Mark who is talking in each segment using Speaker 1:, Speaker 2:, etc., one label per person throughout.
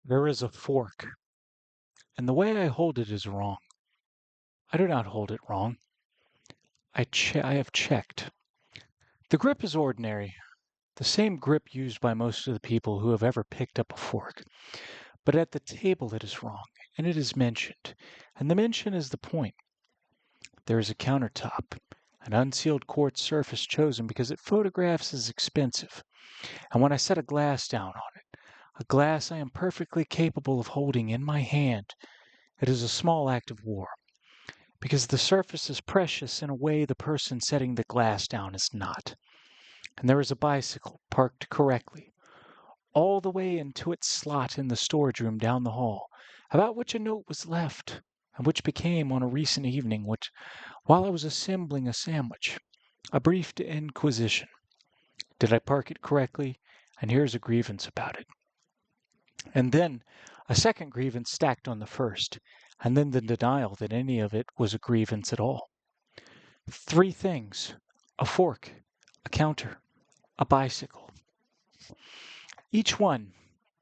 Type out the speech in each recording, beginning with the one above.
Speaker 1: There is a fork, and the way I hold it is wrong. I do not hold it wrong. I have checked. The grip is ordinary, the same grip used by most of the people who have ever picked up a fork. But at the table it is wrong, and it is mentioned, and the mention is the point. There is a countertop, an unsealed quartz surface chosen because it photographs as expensive, and when I set a glass down on it, a glass I am perfectly capable of holding in my hand, it is a small act of war. Because the surface is precious in a way the person setting the glass down is not. And there is a bicycle parked correctly, all the way into its slot in the storage room down the hall, about which a note was left, and which became, on a recent evening, while I was assembling a sandwich, a brief inquisition. Did I park it correctly? And here's a grievance about it. And then a second grievance stacked on the first, and then the denial that any of it was a grievance at all. 3 things: a fork, a counter, a bicycle. Each one,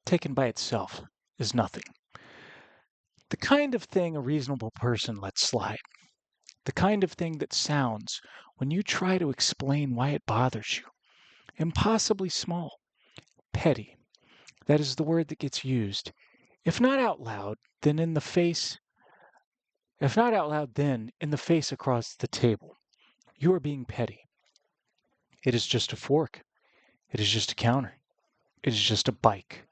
Speaker 1: taken by itself, is nothing. The kind of thing a reasonable person lets slide. The kind of thing that sounds, when you try to explain why it bothers you, impossibly small, petty. That is the word that gets used. If not out loud, then in the face across the table. You are being petty. It is just a fork. It is just a counter. It is just a bike.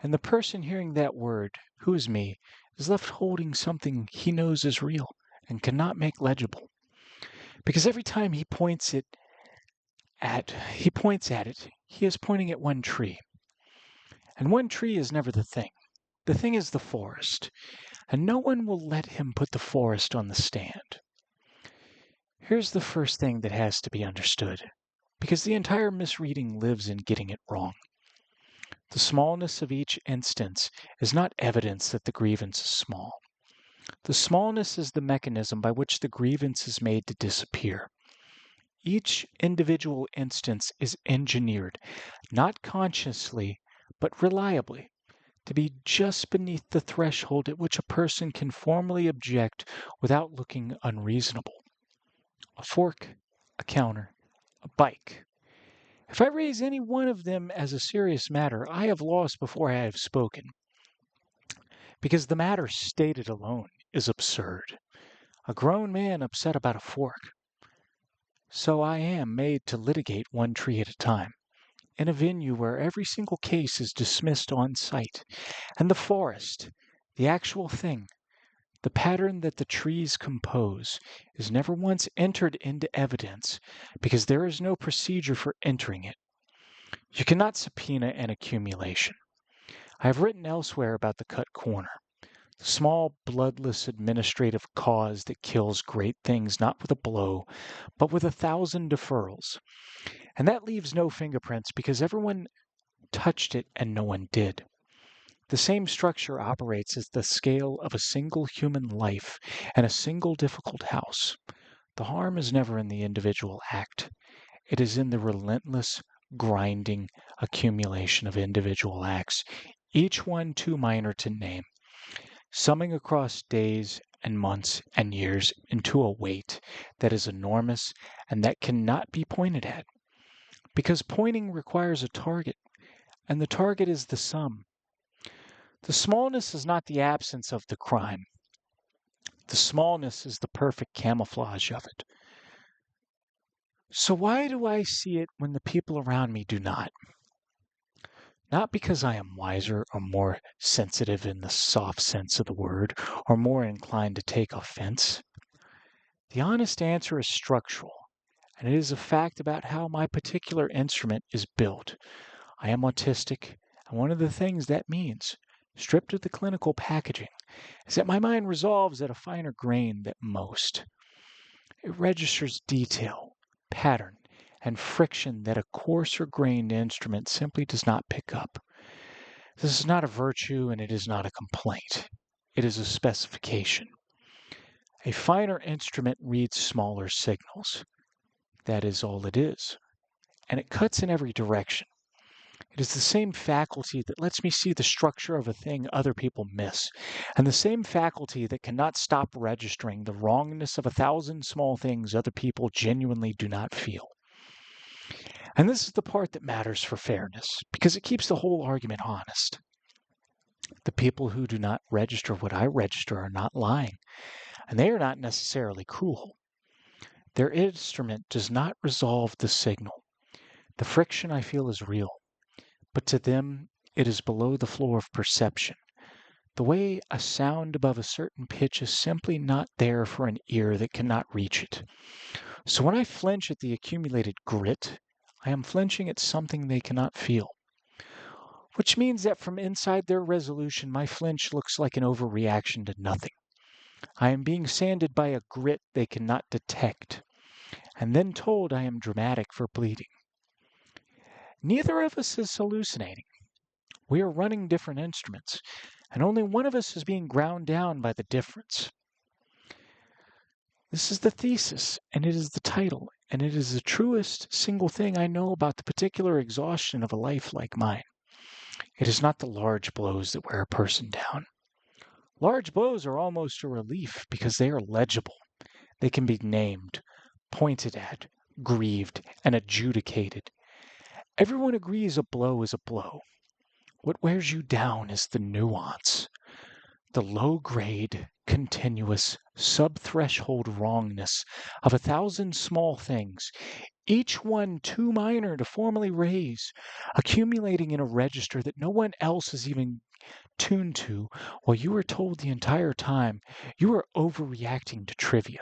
Speaker 1: And the person hearing that word, who is me, is left holding something he knows is real and cannot make legible. Because every time he points at it, he is pointing at one tree. And one tree is never the thing. The thing is the forest. And no one will let him put the forest on the stand. Here's the first thing that has to be understood, because the entire misreading lives in getting it wrong. The smallness of each instance is not evidence that the grievance is small. The smallness is the mechanism by which the grievance is made to disappear. Each individual instance is engineered, not consciously, but reliably, to be just beneath the threshold at which a person can formally object without looking unreasonable. A fork, a counter, a bike. If I raise any one of them as a serious matter, I have lost before I have spoken. Because the matter stated alone is absurd. A grown man upset about a fork. So I am made to litigate one tree at a time, in a venue where every single case is dismissed on sight, and the forest, the actual thing, the pattern that the trees compose, is never once entered into evidence, because there is no procedure for entering it. You cannot subpoena an accumulation. I have written elsewhere about the cut corner, the small, bloodless administrative cause that kills great things not with a blow, but with 1,000 deferrals. And that leaves no fingerprints because everyone touched it and no one did. The same structure operates as the scale of a single human life and a single difficult house. The harm is never in the individual act. It is in the relentless, grinding accumulation of individual acts, each one too minor to name, summing across days and months and years into a weight that is enormous and that cannot be pointed at. Because pointing requires a target, and the target is the sum. The smallness is not the absence of the crime. The smallness is the perfect camouflage of it. So why do I see it when the people around me do not? Not because I am wiser or more sensitive in the soft sense of the word, or more inclined to take offense. The honest answer is structural, and it is a fact about how my particular instrument is built. I am autistic, and one of the things that means, stripped of the clinical packaging, is that my mind resolves at a finer grain than most. It registers detail, pattern, and friction that a coarser grained instrument simply does not pick up. This is not a virtue and it is not a complaint. It is a specification. A finer instrument reads smaller signals. That is all it is. And it cuts in every direction. It is the same faculty that lets me see the structure of a thing other people miss, and the same faculty that cannot stop registering the wrongness of 1,000 small things other people genuinely do not feel. And this is the part that matters for fairness, because it keeps the whole argument honest. The people who do not register what I register are not lying, and they are not necessarily cruel. Their instrument does not resolve the signal. The friction I feel is real, but to them it is below the floor of perception. The way a sound above a certain pitch is simply not there for an ear that cannot reach it. So when I flinch at the accumulated grit, I am flinching at something they cannot feel. Which means that from inside their resolution, my flinch looks like an overreaction to nothing. I am being sanded by a grit they cannot detect, and then told I am dramatic for bleeding. Neither of us is hallucinating. We are running different instruments, and only one of us is being ground down by the difference. This is the thesis, and it is the title, and it is the truest single thing I know about the particular exhaustion of a life like mine. It is not the large blows that wear a person down. Large blows are almost a relief because they are legible. They can be named, pointed at, grieved, and adjudicated. Everyone agrees a blow is a blow. What wears you down is the nuance, the low-grade, continuous, sub-threshold wrongness of 1,000 small things, each one too minor to formally raise, accumulating in a register that no one else is even tuned to, while you are told the entire time you are overreacting to trivia.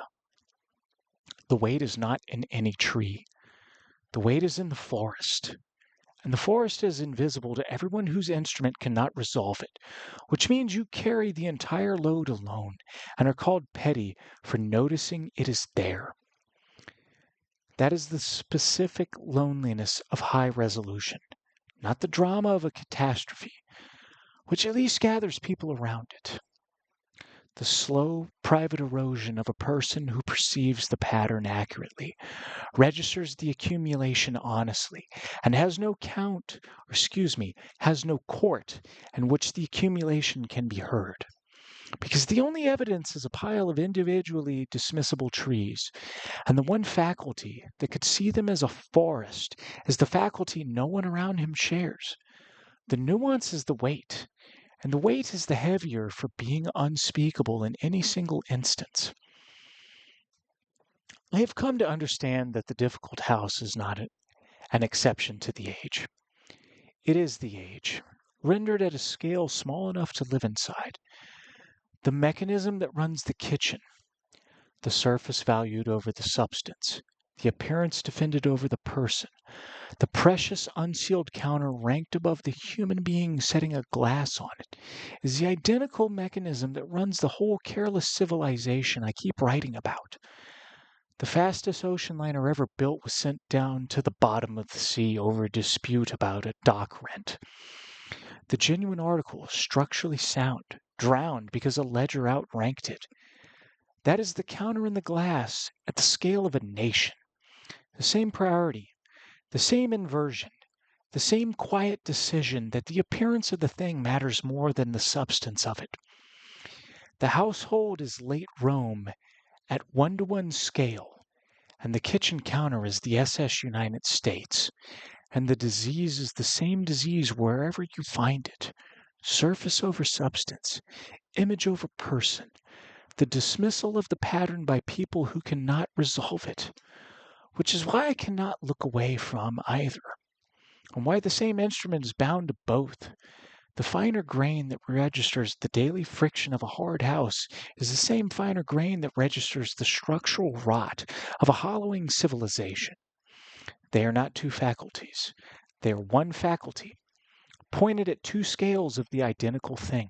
Speaker 1: The weight is not in any tree. The weight is in the forest. And the forest is invisible to everyone whose instrument cannot resolve it, which means you carry the entire load alone and are called petty for noticing it is there. That is the specific loneliness of high resolution, not the drama of a catastrophe, which at least gathers people around it. The slow, private erosion of a person who perceives the pattern accurately, registers the accumulation honestly, and has no has no court in which the accumulation can be heard. Because the only evidence is a pile of individually dismissible trees, and the one faculty that could see them as a forest is the faculty no one around him shares. The nuance is the weight, and the weight is the heavier for being unspeakable in any single instance. I have come to understand that the difficult house is not an exception to the age. It is the age, rendered at a scale small enough to live inside. The mechanism that runs the kitchen, the surface valued over the substance, the appearance defended over the person, the precious unsealed counter ranked above the human being setting a glass on it, is the identical mechanism that runs the whole careless civilization I keep writing about. The fastest ocean liner ever built was sent down to the bottom of the sea over a dispute about a dock rent. The genuine article is structurally sound, drowned because a ledger outranked it. That is the counter in the glass at the scale of a nation. The same priority, the same inversion, the same quiet decision that the appearance of the thing matters more than the substance of it. The household is late Rome at 1-to-1 scale, and the kitchen counter is the SS United States, and the disease is the same disease wherever you find it. Surface over substance, image over person, the dismissal of the pattern by people who cannot resolve it, which is why I cannot look away from either, and why the same instrument is bound to both. The finer grain that registers the daily friction of a hard house is the same finer grain that registers the structural rot of a hollowing civilization. They are not two faculties. They are one faculty, pointed at two scales of the identical thing.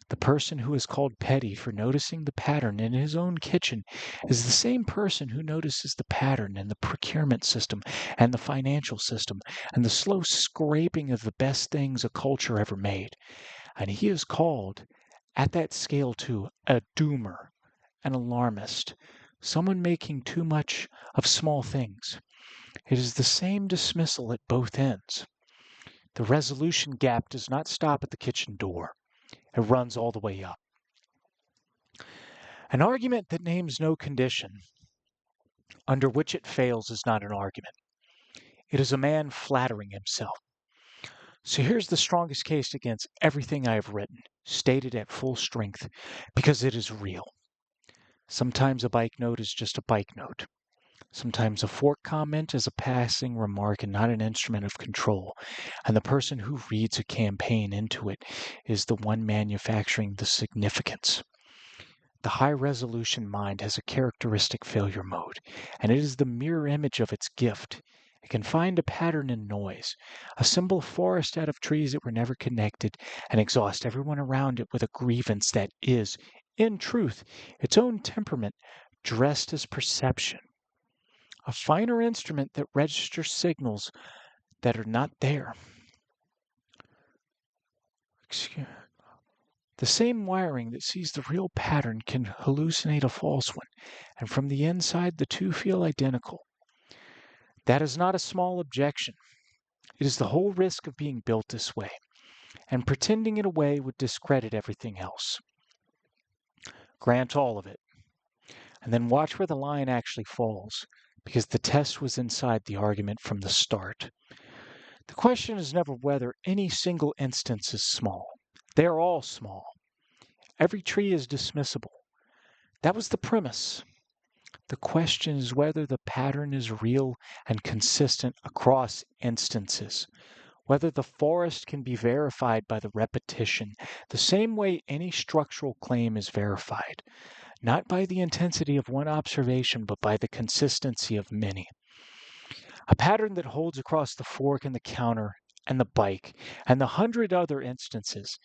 Speaker 1: The person who is called petty for noticing the pattern in his own kitchen is the same person who notices the pattern in the procurement system and the financial system and the slow scraping of the best things a culture ever made. And he is called, at that scale too, a doomer, an alarmist, someone making too much of small things. It is the same dismissal at both ends. The resolution gap does not stop at the kitchen door. It runs all the way up. An argument that names no condition under which it fails is not an argument. It is a man flattering himself. So here's the strongest case against everything I have written, stated at full strength, because it is real. Sometimes a bike note is just a bike note. Sometimes a fork comment is a passing remark and not an instrument of control, and the person who reads a campaign into it is the one manufacturing the significance. The high-resolution mind has a characteristic failure mode, and it is the mirror image of its gift. It can find a pattern in noise, assemble a forest out of trees that were never connected, and exhaust everyone around it with a grievance that is, in truth, its own temperament dressed as perception. A finer instrument that registers signals that are not there. The same wiring that sees the real pattern can hallucinate a false one, and from the inside the two feel identical. That is not a small objection. It is the whole risk of being built this way, and pretending it away would discredit everything else. Grant all of it, and then watch where the line actually falls, because the test was inside the argument from the start. The question is never whether any single instance is small. They are all small. Every tree is dismissible. That was the premise. The question is whether the pattern is real and consistent across instances, whether the forest can be verified by the repetition, the same way any structural claim is verified, not by the intensity of one observation, but by the consistency of many. A pattern that holds across the fork and the counter and the bike and the 100 other instances,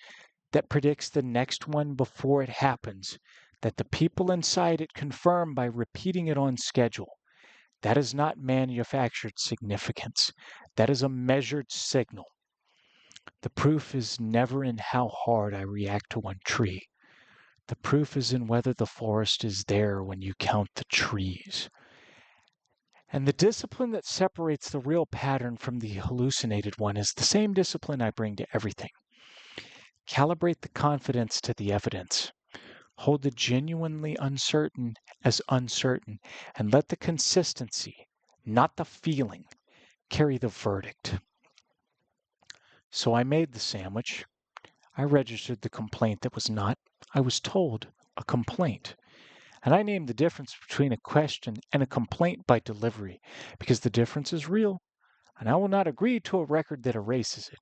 Speaker 1: that predicts the next one before it happens, that the people inside it confirm by repeating it on schedule. That is not manufactured significance. That is a measured signal. The proof is never in how hard I react to one tree. The proof is in whether the forest is there when you count the trees. And the discipline that separates the real pattern from the hallucinated one is the same discipline I bring to everything. Calibrate the confidence to the evidence. Hold the genuinely uncertain as uncertain, and let the consistency, not the feeling, carry the verdict. So I made the sandwich. I registered the complaint that was not, I was told, a complaint. And I named the difference between a question and a complaint by delivery, because the difference is real, and I will not agree to a record that erases it.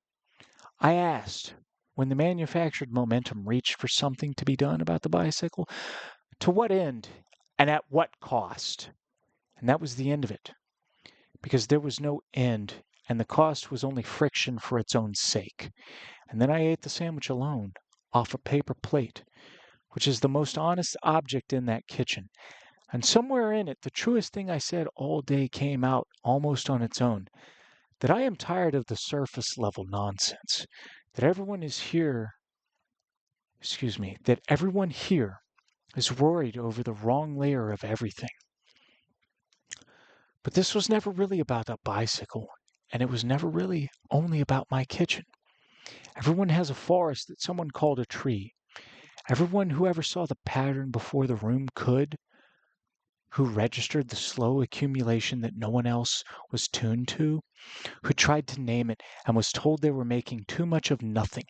Speaker 1: I asked, when the manufactured momentum reached for something to be done about the bicycle, to what end and at what cost? And that was the end of it, because there was no end, and the cost was only friction for its own sake. And then I ate the sandwich alone, off a paper plate, which is the most honest object in that kitchen. And somewhere in it, the truest thing I said all day came out almost on its own, that I am tired of the surface level nonsense, that everyone here is worried over the wrong layer of everything. But this was never really about a bicycle, and it was never really only about my kitchen. Everyone has a forest that someone called a tree. Everyone who ever saw the pattern before the room could, who registered the slow accumulation that no one else was tuned to, who tried to name it and was told they were making too much of nothing,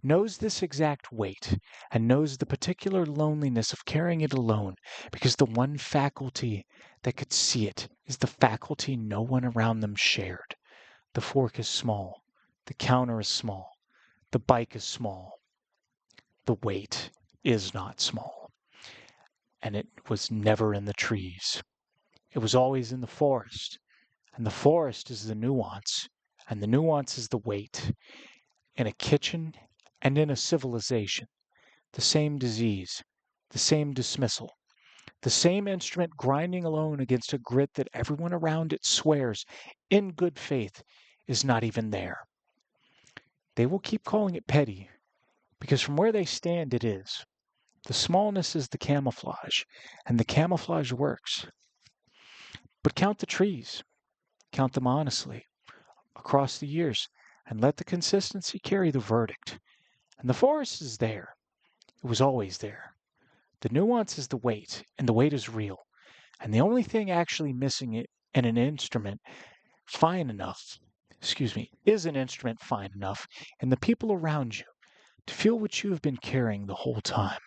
Speaker 1: knows this exact weight and knows the particular loneliness of carrying it alone, because the one faculty that could see it is the faculty no one around them shared. The fork is small. The counter is small. The bike is small. The weight is not small. And it was never in the trees. It was always in the forest. And the forest is the nuance. And the nuance is the weight. In a kitchen and in a civilization, the same disease, the same dismissal, the same instrument grinding alone against a grit that everyone around it swears, in good faith, is not even there. They will keep calling it petty, because from where they stand it is. The smallness is the camouflage, and the camouflage works. But count the trees. Count them honestly, across the years, and let the consistency carry the verdict. And the forest is there. It was always there. The nuance is the weight, and the weight is real. And the only thing actually missing in an instrument fine enough, is an instrument fine enough, and the people around you to feel what you have been carrying the whole time.